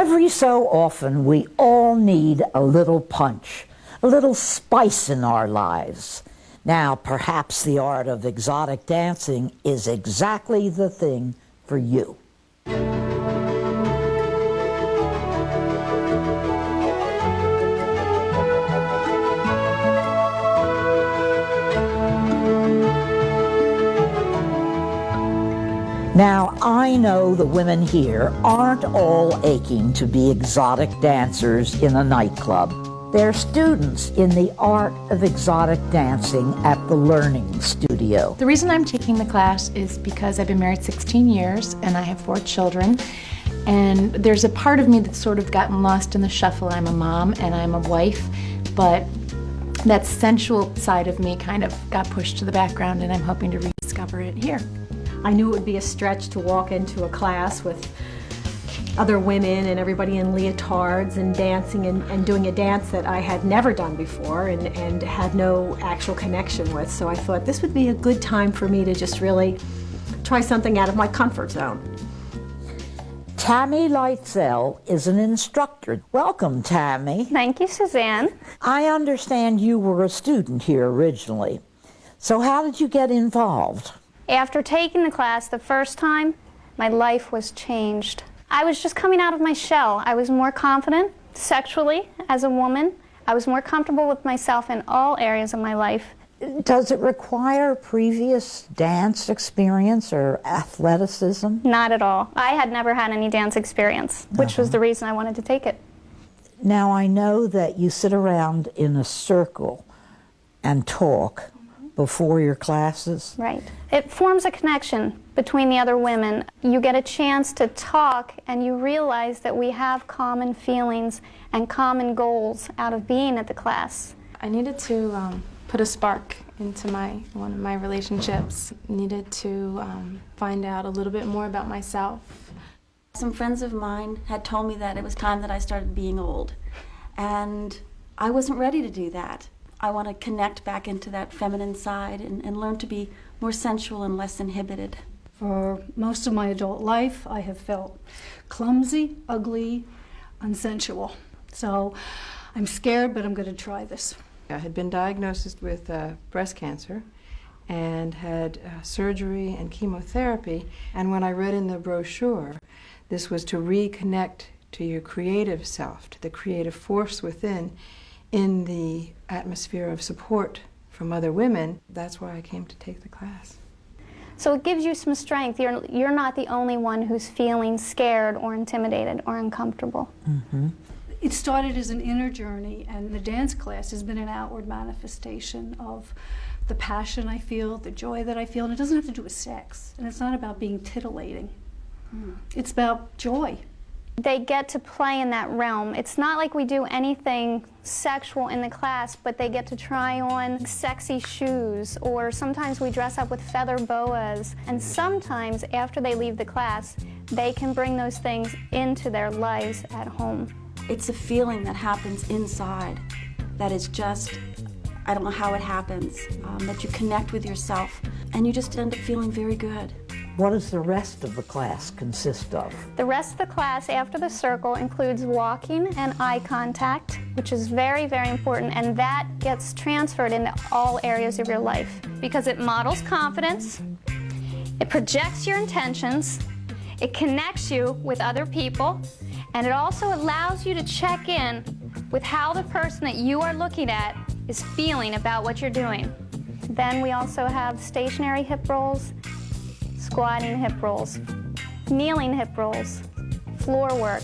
Every so often, we all need a little punch, a little spice in our lives. Now, perhaps the art of exotic dancing is exactly the thing for you. Now, I know the women here aren't all aching to be exotic dancers in a nightclub. They're students in the art of exotic dancing at the Learning Studio. The reason I'm taking the class is because I've been married 16 years and I have 4 children. And there's a part of me that's sort of gotten lost in the shuffle. I'm a mom and I'm a wife, but that sensual side of me kind of got pushed to the background, and I'm hoping to rediscover it here. I knew it would be a stretch to walk into a class with other women and everybody in leotards and dancing and doing a dance that I had never done before and had no actual connection with. So I thought this would be a good time for me to just really try something out of my comfort zone. Tammy Lightsell is an instructor. Welcome, Tammy. Thank you, Suzanne. I understand you were a student here originally. So how did you get involved? After taking the class the first time, my life was changed. I was just coming out of my shell. I was more confident sexually as a woman. I was more comfortable with myself in all areas of my life. Does it require previous dance experience or athleticism? Not at all. I had never had any dance experience, which was the reason I wanted to take it. Now, I know that you sit around in a circle and talk before your classes. Right. It forms a connection between the other women. You get a chance to talk and you realize that we have common feelings and common goals out of being at the class. I needed to put a spark into one of my relationships. Needed to find out a little bit more about myself. Some friends of mine had told me that it was time that I started being old, and I wasn't ready to do that. I want to connect back into that feminine side and learn to be more sensual and less inhibited. For most of my adult life, I have felt clumsy, ugly, unsensual. So I'm scared, but I'm going to try this. I had been diagnosed with breast cancer and had surgery and chemotherapy. And when I read in the brochure, this was to reconnect to your creative self, to the creative force within, in the atmosphere of support from other women. That's why I came to take the class. So it gives you some strength. You're not the only one who's feeling scared or intimidated or uncomfortable. Mm-hmm. It started as an inner journey, and the dance class has been an outward manifestation of the passion I feel, the joy that I feel, and it doesn't have to do with sex, and it's not about being titillating. It's about joy. They get to play in that realm. It's not like we do anything sexual in the class, but they get to try on sexy shoes, or sometimes we dress up with feather boas, and sometimes after they leave the class, they can bring those things into their lives at home. It's a feeling that happens inside that is just, I don't know how it happens, that you connect with yourself and you just end up feeling very good. What does the rest of the class consist of? The rest of the class after the circle includes walking and eye contact, which is very, very important, and that gets transferred into all areas of your life because it models confidence, it projects your intentions, it connects you with other people, and it also allows you to check in with how the person that you are looking at is feeling about what you're doing. Then we also have stationary hip rolls, squatting hip rolls, kneeling hip rolls, floor work.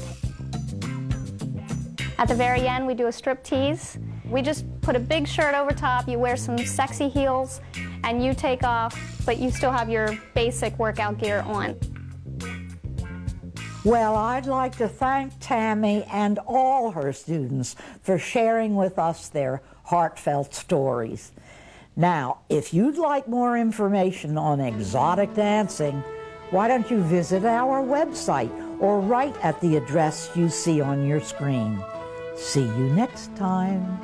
At the very end, we do a strip tease. We just put a big shirt over top, you wear some sexy heels, and you take off, but you still have your basic workout gear on. Well, I'd like to thank Tammy and all her students for sharing with us their heartfelt stories. Now, if you'd like more information on exotic dancing, why don't you visit our website or write at the address you see on your screen. See you next time.